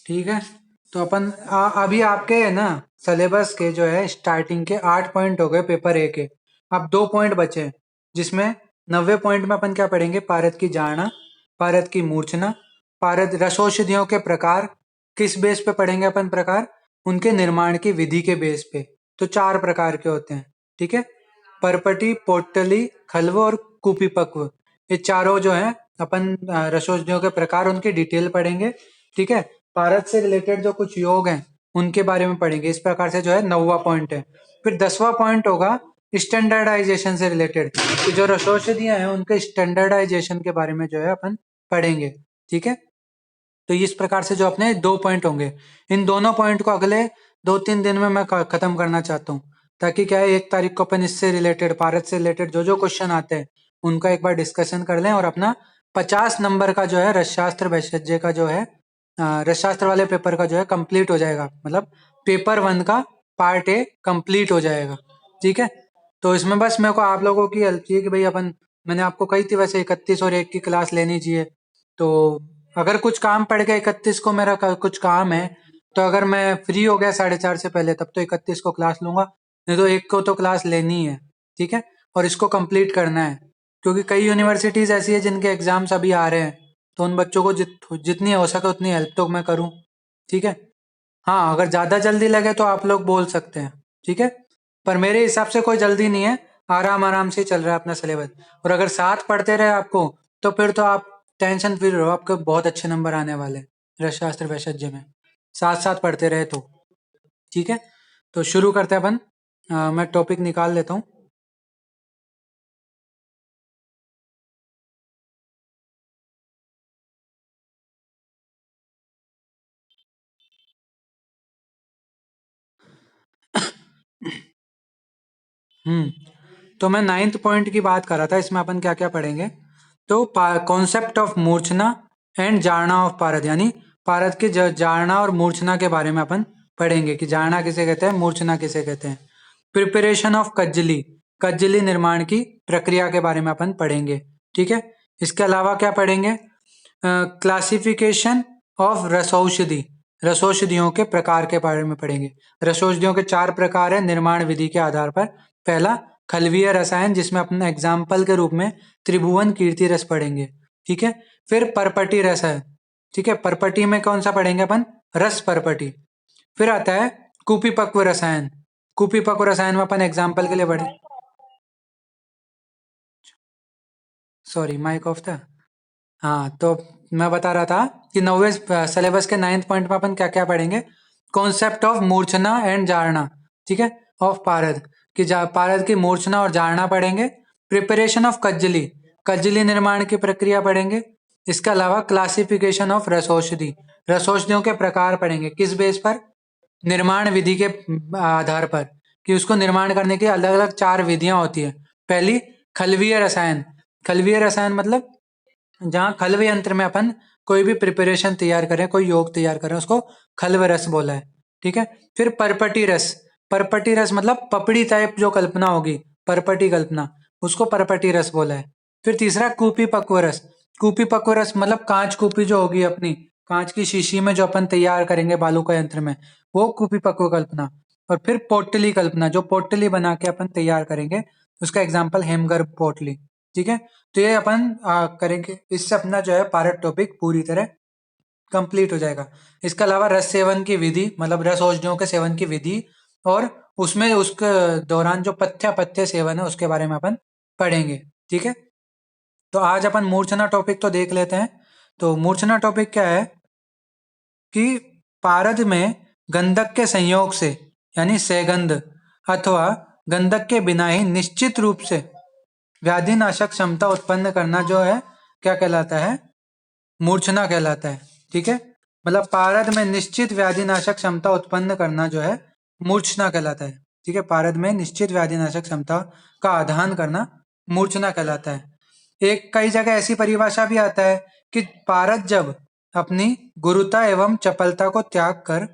ठीक है। तो अपन अभी आपके है ना सिलेबस के जो है स्टार्टिंग के 8 पॉइंट हो गए पेपर ए के। अब 2 पॉइंट बचे हैं, जिसमें 90 पॉइंट में अपन क्या पढ़ेंगे? पारद की जारणा, पारद की मूर्छना, पारद रसौषधियों के प्रकार। किस बेस पे पढ़ेंगे अपन प्रकार? उनके निर्माण की विधि के बेस पे। तो 4 प्रकार के होते हैं, ठीक है। परपटी, पोटली, खल्व और कुपीपक्व, ये चारों जो है अपन रसौषधियों के प्रकार उनकी डिटेल पढ़ेंगे, ठीक है। भारत से रिलेटेड जो कुछ योग हैं उनके बारे में पढ़ेंगे। इस प्रकार से जो है 9वां पॉइंट है। फिर 10वां पॉइंट होगा स्टैंडर्डाइजेशन से रिलेटेड, कि जो रसौषधियां हैं उनके स्टैंडर्डाइजेशन के बारे में जो है अपन पढ़ेंगे, ठीक है। तो इस प्रकार से जो अपने 2 पॉइंट होंगे, इन दोनों पॉइंट को अगले 2-3 दिन में मैं खत्म करना चाहता हूँ, ताकि क्या है 1 तारीख को अपन इससे रिलेटेड, भारत से रिलेटेड जो जो क्वेश्चन आते हैं उनका एक बार डिस्कशन कर लें, और अपना 50 नंबर का जो है रसशास्त्र वैशज्य का जो है रसशास्त्र वाले पेपर का जो है कंप्लीट हो जाएगा। मतलब पेपर 1 का पार्ट ए कंप्लीट हो जाएगा, ठीक है। तो इसमें बस मेरे को आप लोगों की हेल्प चाहिए कि भाई अपन, मैंने आपको कही थी वैसे 31 और 1 की क्लास लेनी चाहिए। तो अगर कुछ काम पड़ गया 31 को, मेरा कुछ काम है, तो अगर मैं फ्री हो गया 4:30 से पहले, तब तो 31 को क्लास लूंगा, नहीं तो 1 को तो क्लास लेनी है, ठीक है। और इसको कंप्लीट करना है, क्योंकि कई यूनिवर्सिटीज ऐसी है जिनके एग्जाम्स अभी आ रहे हैं, तो उन बच्चों को जितनी हो सके उतनी हेल्प तो मैं करूं, ठीक है। हाँ, अगर ज़्यादा जल्दी लगे तो आप लोग बोल सकते हैं, ठीक है। पर मेरे हिसाब से कोई जल्दी नहीं है, आराम आराम से चल रहा है अपना सिलेबस। और अगर साथ पढ़ते रहे आपको, तो फिर तो आप टेंशन फ्री रहो, आपके बहुत अच्छे नंबर आने वाले हैं रसशास्त्र वैशज्य में, साथ साथ पढ़ते रहे तो, ठीक है। तो शुरू करते हैं अपन। मैं टॉपिक निकाल लेता हूँ। तो मैं 9th पॉइंट की बात कर रहा था, इसमें अपन क्या क्या पढ़ेंगे। तो कॉन्सेप्ट ऑफ मूर्छना एंड जारणा ऑफ पारद, यानी पारद के जारणा और मूर्छना के बारे में अपन पढ़ेंगे, कि जारणा किसे कहते हैं, मूर्छना किसे कहते हैं। प्रिपरेशन ऑफ कज्जली, कज्जली निर्माण की प्रक्रिया के बारे में अपन पढ़ेंगे, ठीक है। इसके अलावा क्या पढ़ेंगे? क्लासिफिकेशन ऑफ रसौषधि, रसौषधियों के प्रकार के बारे में पढ़ेंगे। रसौषधियों के 4 प्रकार है निर्माण विधि के आधार पर। पहला खलवीय रसायन, जिसमें अपने एग्जाम्पल के रूप में त्रिभुवन कीर्ति रस पढ़ेंगे, ठीक है। फिर परपटी रस है, ठीक है। परपटी में कौन सा पढ़ेंगे अपन? रस परपटी। फिर आता है कुपीपक्व रसायन, कुपीपक्व रसायन में अपन एग्जाम्पल के लिए पढ़े, सॉरी माइक ऑफ था। हाँ, तो मैं बता रहा था कि 9वें सिलेबस के 9th पॉइंट में अपन क्या क्या पढ़ेंगे। कॉन्सेप्ट ऑफ मूर्छना एंड जारणा, ठीक है, ऑफ पारद, कि पारद की मूर्छना और जारणा पढ़ेंगे। प्रिपरेशन ऑफ कज्जली, कज्जली निर्माण की प्रक्रिया पढ़ेंगे। इसके अलावा क्लासिफिकेशन ऑफ रसौषधि, रसौषधियों के प्रकार पढ़ेंगे। किस बेस पर? निर्माण विधि के आधार पर, कि उसको निर्माण करने की अलग अलग 4 विधियां होती है। पहली खलवीय रसायन, खलवीय रसायन मतलब जहाँ खल्व यंत्र में अपन कोई भी प्रिपरेशन तैयार करें, कोई योग तैयार करें, उसको खल्व रस बोला है, ठीक है। फिर परपटी रस, परपटी रस मतलब पपड़ी टाइप जो कल्पना होगी, परपटी कल्पना, उसको परपटी रस बोला है। फिर तीसरा कूपी पक्व रस, कूपी पक्व रस मतलब कांच कूपी जो होगी अपनी, कांच की शीशी में जो अपन तैयार करेंगे बालू का यंत्र में, वो कूपी पक्व कल्पना। और फिर पोटली कल्पना, जो पोटली बना के अपन तैयार करेंगे, उसका एग्जाम्पल हेमगर्भ पोटली, ठीक है। तो ये अपन करेंगे, इससे अपना जो है पारद टॉपिक पूरी तरह कंप्लीट हो जाएगा। इसके अलावा रस सेवन की विधि, मतलब रस औषधियों के सेवन की विधि, और उसमें उसके दौरान जो पथ्य सेवन है उसके बारे में अपन पढ़ेंगे, ठीक है। तो आज अपन मूर्छना टॉपिक तो देख लेते हैं। तो मूर्छना टॉपिक क्या है कि पारद में गंधक के संयोग से, यानी सेगंध अथवा गंधक के बिना ही निश्चित रूप से व्याधि नाशक क्षमता उत्पन्न करना जो है क्या कहलाता है? मूर्छना कहलाता है, ठीक है। मतलब पारद में निश्चित व्याधि नाशक क्षमता उत्पन्न करना जो है मूर्छना कहलाता है, ठीक है। पारद में निश्चित व्याधि नाशक क्षमता का आधान करना मूर्छना कहलाता है। एक कई जगह ऐसी परिभाषा भी आता है कि पारद जब अपनी गुरुता एवं चपलता को त्याग कर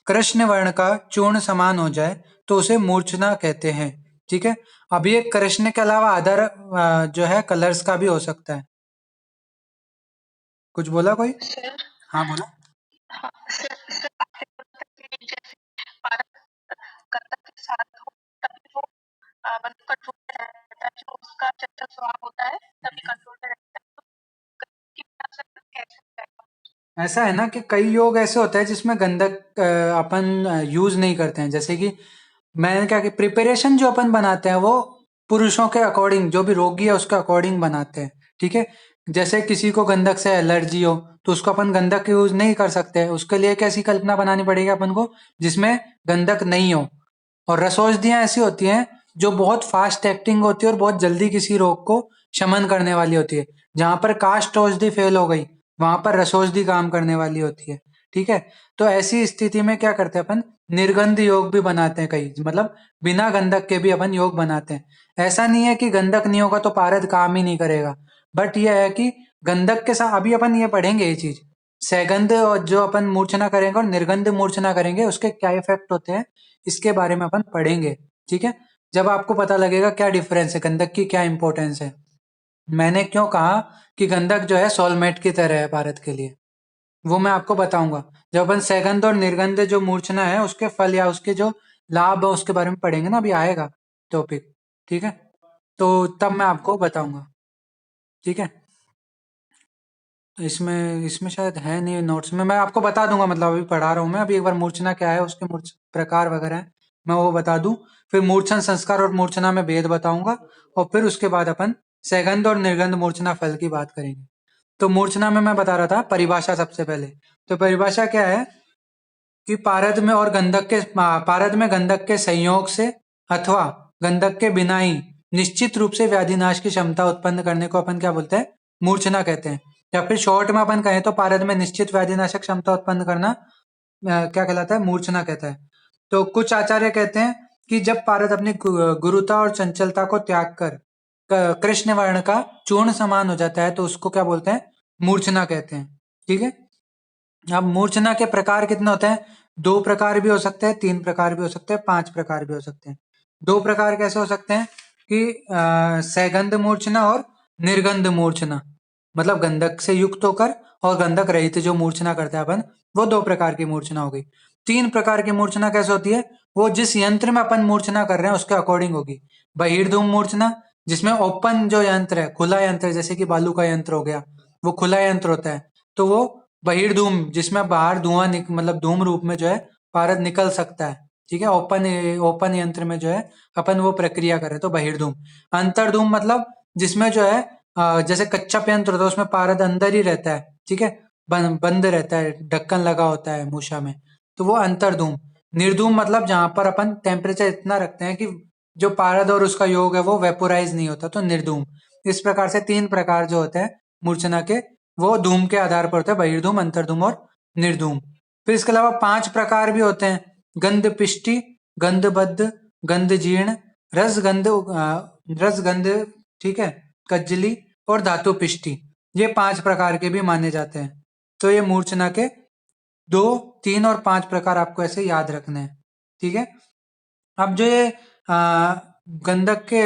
कृष्ण वर्ण का चूर्ण समान हो जाए तो उसे मूर्छना कहते हैं, ठीक है। अब ये कृष्ण के अलावा अदर जो है कलर्स का भी हो सकता है। कुछ बोला कोई? हाँ बोला। ऐसा है ना कि कई योग ऐसे होते हैं जिसमें गंधक अपन यूज नहीं करते हैं, जैसे कि मैंने क्या कि प्रिपरेशन जो अपन बनाते हैं वो पुरुषों के अकॉर्डिंग, जो भी रोगी है उसके अकॉर्डिंग बनाते हैं, ठीक है। जैसे किसी को गंधक से एलर्जी हो तो उसको अपन गंधक यूज नहीं कर सकते, उसके लिए एक ऐसी कल्पना बनानी पड़ेगी अपन को जिसमें गंधक नहीं हो। और रसौषधियां ऐसी होती हैं जो बहुत फास्ट एक्टिंग होती है और बहुत जल्दी किसी रोग को शमन करने वाली होती है। जहां पर काष्ठ औषधि फेल हो गई वहां पर रसौषधि काम करने वाली होती है, ठीक है। तो ऐसी स्थिति में क्या करते हैं अपन, निर्गंध योग भी बनाते हैं कई, मतलब बिना गंधक के भी अपन योग बनाते हैं। ऐसा नहीं है कि गंधक नहीं होगा तो पारद काम ही नहीं करेगा, बट यह है कि गंधक के साथ अभी अपन ये पढ़ेंगे ये चीज, सैगंध और जो अपन मूर्छना करेंगे और निर्गंध मूर्छना करेंगे उसके क्या इफेक्ट होते हैं इसके बारे में अपन पढ़ेंगे, ठीक है। जब आपको पता लगेगा क्या डिफरेंस है, गंधक की क्या इंपॉर्टेंस है, मैंने क्यों कहा कि गंधक जो है सोलमेट की तरह है भारत के लिए, वो मैं आपको बताऊंगा। जब अपन सैगंध और निर्गंध जो मूर्छना है उसके फल या उसके जो लाभ है उसके बारे में पढ़ेंगे ना, अभी आएगा टॉपिक, ठीक है। तो तब मैं आपको बताऊंगा, ठीक है। तो इसमें इसमें शायद है नहीं नोट्स में, मैं आपको बता दूंगा, मतलब अभी पढ़ा रहा हूँ मैं, अभी एक बार मूर्छना क्या है उसके मूर्छ प्रकार वगैरह है मैं वो बता दूं, फिर मूर्छन संस्कार और मूर्छना में भेद बताऊंगा, और फिर उसके बाद अपन सैगंध और निर्गंध मूर्छना फल की बात करेंगे। तो मूर्छना में मैं बता रहा था परिभाषा सबसे पहले। तो परिभाषा क्या है कि पारद में और गंधक के पारद में गंधक के संयोग से अथवा गंधक के बिना ही निश्चित रूप से व्याधिनाश की क्षमता उत्पन्न करने को अपन क्या बोलते हैं, मूर्छना कहते हैं। या फिर शॉर्ट में अपन कहें तो पारद में निश्चित व्याधिनाशक क्षमता उत्पन्न करना क्या कहलाता है, मूर्छना कहता है। तो कुछ आचार्य कहते हैं कि जब पारद अपनी गुरुता और चंचलता को त्याग कर कृष्ण वर्ण का चूर्ण समान हो जाता है तो उसको क्या बोलते हैं, मूर्छना कहते हैं, ठीक है। अब मूर्छना के प्रकार कितने होते हैं, दो प्रकार भी हो सकते हैं, तीन प्रकार भी हो सकते हैं, पांच प्रकार भी हो सकते हैं। दो प्रकार कैसे हो सकते हैं कि सैगंध मूर्छना और निर्गंध मूर्छना, मतलब गंधक से युक्त होकर और गंधक रहित जो मूर्छना करते हैं अपन, वो दो प्रकार की मूर्छना हो गई। तीन प्रकार की मूर्छना कैसे होती है, वो जिस यंत्र में अपन मूर्छना कर रहे हैं उसके अकॉर्डिंग होगी। बहिर्धूम मूर्छना, जिसमें ओपन जो यंत्र है, खुला यंत्र है, जैसे कि बालू का यंत्र हो गया, वो खुला यंत्र होता है, तो वो बहिर्धूम, जिसमें बाहर धुआं मतलब धूम रूप में जो है पारद निकल सकता है, ठीक है। ओपन ओपन यंत्र में जो है अपन वो प्रक्रिया करें तो बहिर्धूम। अंतर्धूम मतलब जिसमें जो है जैसे कच्चा यंत्र होता है उसमें पारद अंदर ही रहता है, ठीक है, बंद रहता है, ढक्कन लगा होता है मूषा में, तो वो अंतर्धूम। निर्धूम मतलब जहां पर अपन टेम्परेचर इतना रखते हैं कि जो पारद और उसका योग है वो वेपोराइज नहीं होता, तो निर्धूम। इस प्रकार से तीन प्रकार जो होते हैं मूर्छना के, वो धूम के आधार पर होता है, बहिर्धूम, अंतर्धूम और निर्धूम। फिर इसके अलावा पांच प्रकार भी होते हैं, गंध पिष्टि, गंधबद्ध, गंध जीर्ण, रसगंध, रसगंध, ठीक है, कज्जली और धातु पिष्टि। ये पांच प्रकार के भी माने जाते हैं। तो ये मूर्छना के दो, तीन और पांच प्रकार आपको ऐसे याद रखने हैं, ठीक है। अब जो ये गंधक के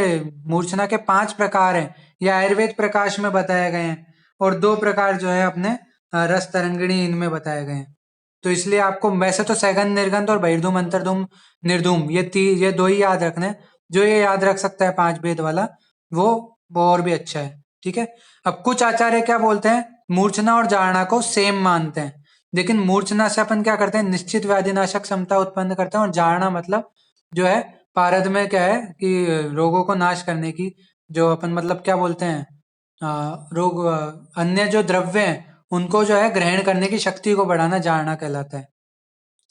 मूर्छना के पांच प्रकार हैं ये आयुर्वेद प्रकाश में बताए गए हैं, और दो प्रकार जो है अपने रस तरंगिणी इनमें बताए गए हैं। तो इसलिए आपको वैसे तो सैगंध निर्गंध और बहिर्धूम अंतर्धूम निर्धूम ये दो ही याद रखने हैं। जो ये याद रख सकता है पांच भेद वाला, वो और भी अच्छा है, ठीक है। अब कुछ आचार्य क्या बोलते हैं, मूर्छना और जारणा को सेम मानते हैं, लेकिन मूर्छना से अपन क्या करते हैं, निश्चित व्याधिनाशक क्षमता उत्पन्न करते हैं, और जारणा मतलब जो है पारद में क्या है कि रोगों को नाश करने की, जो अपन मतलब क्या बोलते हैं, रोग अन्य जो द्रव्य हैं उनको जो है ग्रहण करने की शक्ति को बढ़ाना जारणा कहलाता है।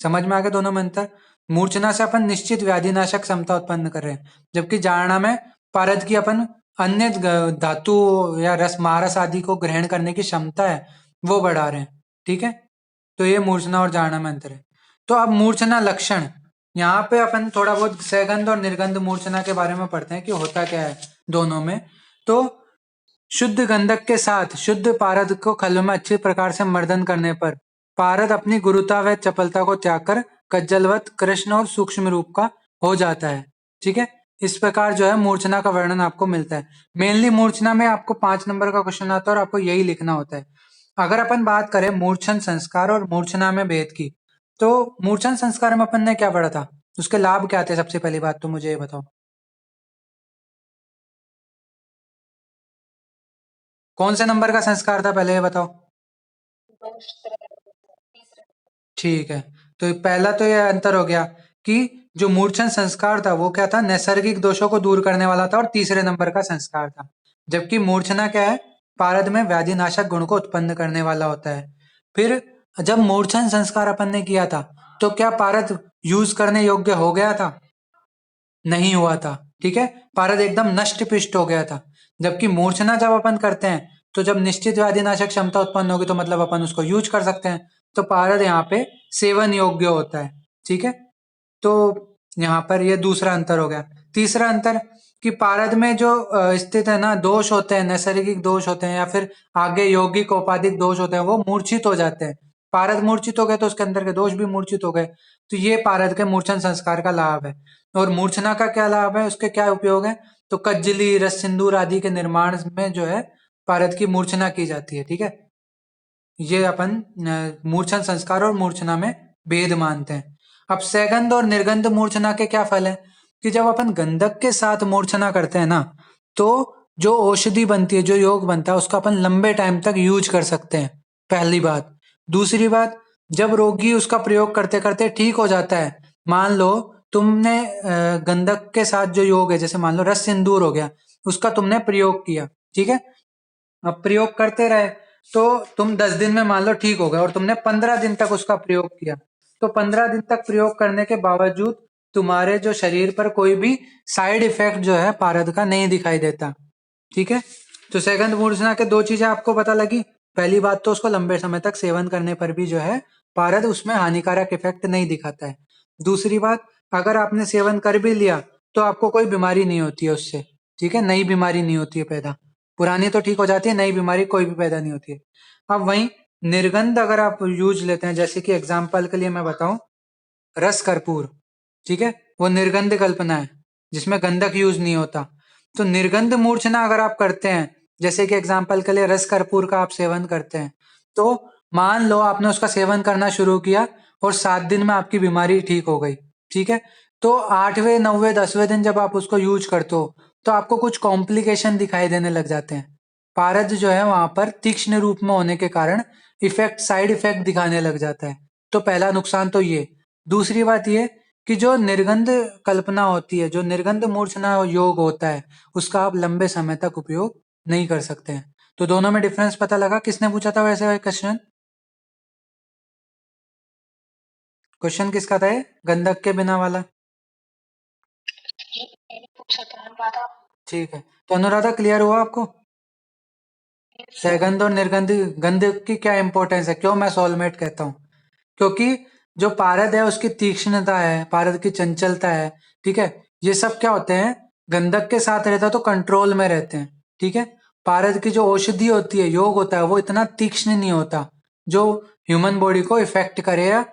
समझ में आ गया दोनों में अंतर। मूर्छना से अपन निश्चित व्याधिनाशक क्षमता उत्पन्न कर रहे हैं, जबकि जारणा में पारद की अपन अन्य धातु या रस मारस आदि को ग्रहण करने की क्षमता है वो बढ़ा रहे हैं, ठीक है। तो ये मूर्छना और जारणा में अंतर है। तो अब मूर्छना लक्षण, यहाँ पे अपन थोड़ा बहुत सैगंध और निर्गंध मूर्छना के बारे में पढ़ते हैं कि होता क्या है दोनों में। तो शुद्ध गंधक के साथ शुद्ध पारद को खल में अच्छी प्रकार से मर्दन करने पर पारद अपनी गुरुता व चपलता को त्याग कर कज्जलवत कृष्ण और सूक्ष्म रूप का हो जाता है, ठीक है। इस प्रकार जो है मूर्छना का वर्णन आपको मिलता है। मेनली मूर्छना में आपको 5 नंबर का क्वेश्चन आता है और आपको यही लिखना होता है। अगर अपन बात करें मूर्छन संस्कार और मूर्छना में भेद की, तो मूर्छन संस्कार में अपन ने क्या पढ़ा था, उसके लाभ क्या थे, सबसे पहली बात तो मुझे ये बताओ। कौन से नंबर का संस्कार था पहले ये बताओ। ठीक है, तो पहला तो ये अंतर हो गया कि जो मूर्छन संस्कार था वो क्या था, नैसर्गिक दोषों को दूर करने वाला था और तीसरे नंबर का संस्कार था। जबकि मूर्छना क्या है, पारद में व्याधिनाशक गुण को उत्पन्न करने वाला होता है। फिर जब मूर्छन संस्कार अपन ने किया था तो क्या पारद यूज करने योग्य हो गया था? नहीं हुआ था। ठीक है, पारद एकदम नष्ट पिष्ट हो गया था। जबकि मूर्छना जब अपन करते हैं तो जब निश्चित व्याधिनाशक क्षमता उत्पन्न होगी तो मतलब अपन उसको यूज कर सकते हैं, तो पारद यहाँ पे सेवन योग्य होता है। ठीक है, तो यहाँ पर ये दूसरा अंतर हो गया। तीसरा अंतर कि पारद में जो स्थित है ना दोष होते हैं, नैसर्गिक दोष होते हैं या फिर आगे यौगिक औपाधिक दोष होते हैं, वो मूर्छित हो जाते हैं। पारद मूर्छित हो गए तो उसके अंदर के दोष भी मूर्छित हो गए। तो ये पारद के मूर्छन संस्कार का लाभ है। और मूर्छना का क्या लाभ है, उसके क्या उपयोग है, तो कज्जली, रस सिंदूर आदि के निर्माण में जो है पारद की मूर्छना की जाती है। ठीक है, ये अपन मूर्छन संस्कार और मूर्छना में भेद मानते हैं। अब सैगंध और निर्गंध मूर्छना के क्या फल है, कि जब अपन गंधक के साथ मूर्छना करते हैं ना, तो जो औषधि बनती है, जो योग बनता है, उसका अपन लंबे टाइम तक यूज कर सकते हैं, पहली बात। दूसरी बात, जब रोगी उसका प्रयोग करते करते ठीक हो जाता है, मान लो तुमने गंधक के साथ जो योग है, जैसे मान लो रस सिंदूर हो गया, उसका तुमने प्रयोग किया। ठीक है, अब प्रयोग करते रहे तो तुम 10 दिन में मान लो ठीक हो गए और तुमने 15 दिन तक उसका प्रयोग किया, तो 15 दिन तक प्रयोग करने के बावजूद तुम्हारे जो शरीर पर कोई भी साइड इफेक्ट जो है पारद का नहीं दिखाई देता। ठीक है, तो सेकंड मूर्छना के दो चीजें आपको पता लगी। पहली बात तो उसको लंबे समय तक सेवन करने पर भी जो है पारद उसमें हानिकारक इफेक्ट नहीं दिखाता है। दूसरी बात, अगर आपने सेवन कर भी लिया तो आपको कोई बीमारी नहीं होती है उससे। ठीक है, नई बीमारी नहीं होती है पैदा, पुरानी तो ठीक हो जाती है, नई बीमारी कोई भी पैदा नहीं होती है। अब वहीं निर्गंध अगर आप यूज लेते हैं, जैसे कि एग्जाम्पल के लिए मैं बताऊं, रस कर्पूर, ठीक है, वो निर्गंध कल्पना है जिसमें गंधक यूज नहीं होता। तो निर्गंध मूर्छना अगर आप करते हैं, जैसे कि एग्जाम्पल के लिए रस कर्पूर का आप सेवन करते हैं, तो मान लो आपने उसका सेवन करना शुरू किया और 7 दिन में आपकी बीमारी ठीक हो गई। ठीक है, तो 8वें 9वें 10वें दिन जब आप उसको यूज करते हो तो आपको कुछ कॉम्प्लिकेशन दिखाई देने लग जाते हैं। पारद जो है वहां पर तीक्ष्ण रूप में होने के कारण इफेक्ट, साइड इफेक्ट दिखाने लग जाता है। तो पहला नुकसान तो ये। दूसरी बात ये कि जो निर्गंध कल्पना होती है, जो निर्गंध मूर्छना योग होता है, उसका आप लंबे समय तक उपयोग नहीं कर सकते हैं। तो दोनों में डिफरेंस पता लगा। किसने पूछा था वैसे क्वेश्चन? क्वेश्चन किसका था ये, गंधक के बिना वाला? ठीक है, तो अनुराधा क्लियर हुआ आपको सैगंध और निर्गंध गंध की क्या इंपॉर्टेंस है, क्यों मैं सोलमेट कहता हूँ? क्योंकि जो पारद है उसकी तीक्ष्णता है, पारद की चंचलता है। ठीक है, ये सब क्या होते हैं, गंधक के साथ रहता है तो कंट्रोल में रहते हैं। ठीक है, पारद की जो औषधि होती है, योग होता है, वो इतना तीक्ष्ण नहीं होता जो ह्यूमन बॉडी को इफेक्ट करे या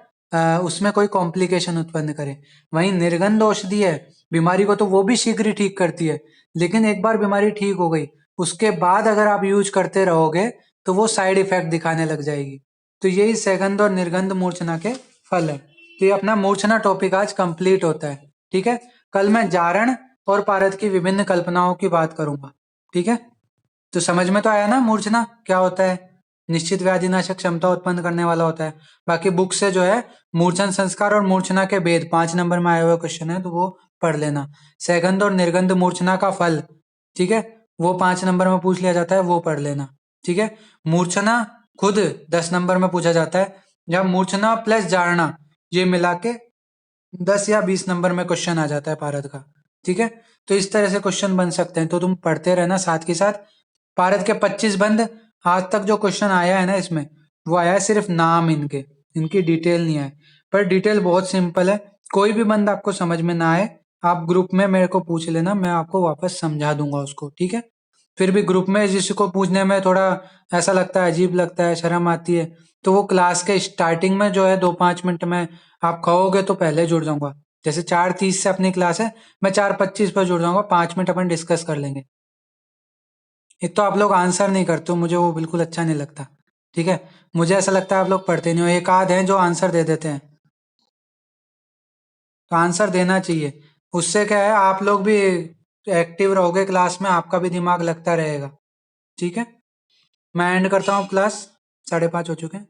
उसमें कोई कॉम्प्लिकेशन उत्पन्न करे। वहीं निर्गंध औषधि है, बीमारी को तो वो भी शीघ्र ही ठीक करती है, लेकिन एक बार बीमारी ठीक हो गई उसके बाद अगर आप यूज करते रहोगे तो वो साइड इफेक्ट दिखाने लग जाएगी। तो यही सेगंध और निर्गंध मूर्छना के फल है। तो ये अपना मूर्छना टॉपिक आज कंप्लीट होता है। ठीक है, कल मैं जारण और पारद की विभिन्न कल्पनाओं की बात करूंगा। ठीक है, तो समझ में तो आया ना मूर्छना क्या होता है, निश्चित व्याधिनाशक क्षमता उत्पन्न करने वाला होता है। बाकी बुक से जो है मूर्छन संस्कार और मूर्छना के भेद 5 नंबर में आए हुए क्वेश्चन है, तो वो पढ़ लेना। सेगंध और निर्गंध मूर्छना का फल, ठीक है, वो 5 नंबर में पूछ लिया जाता है, वो पढ़ लेना। ठीक है, मूर्छना खुद 10 नंबर में पूछा जाता है, जब मूर्छना प्लस जारना ये मिला के 10 या 20 नंबर में क्वेश्चन आ जाता है पारद का। ठीक है, तो इस तरह से क्वेश्चन बन सकते हैं, तो तुम पढ़ते रहना साथ के साथ। पारद के 25 बंद आज तक जो क्वेश्चन आया है ना इसमें, वो आया है सिर्फ नाम इनके, इनकी डिटेल नहीं आए। पर डिटेल बहुत सिंपल है, कोई भी बंद आपको समझ में ना आए आप ग्रुप में मेरे को पूछ लेना, मैं आपको वापस समझा दूंगा उसको। ठीक है, फिर भी ग्रुप में जिसको पूछने में थोड़ा ऐसा लगता है, अजीब लगता है, शर्म आती है, तो वो क्लास के स्टार्टिंग में जो है 2-5 मिनट में आप कहोगे तो पहले जुड़ जाऊंगा। जैसे 4:30 से अपनी क्लास है, मैं 4:25 पर जुड़ जाऊंगा, 5 मिनट अपन डिस्कस कर लेंगे। एक तो आप लोग आंसर नहीं करते हो, मुझे वो बिल्कुल अच्छा नहीं लगता। ठीक है, मुझे ऐसा लगता है आप लोग पढ़ते नहीं हो, एक आध हैं जो आंसर दे देते हैं। तो आंसर देना चाहिए, उससे क्या है आप लोग भी एक्टिव रहोगे क्लास में, आपका भी दिमाग लगता रहेगा। ठीक है, मैं एंड करता हूँ क्लास, 5:30 हो चुके हैं।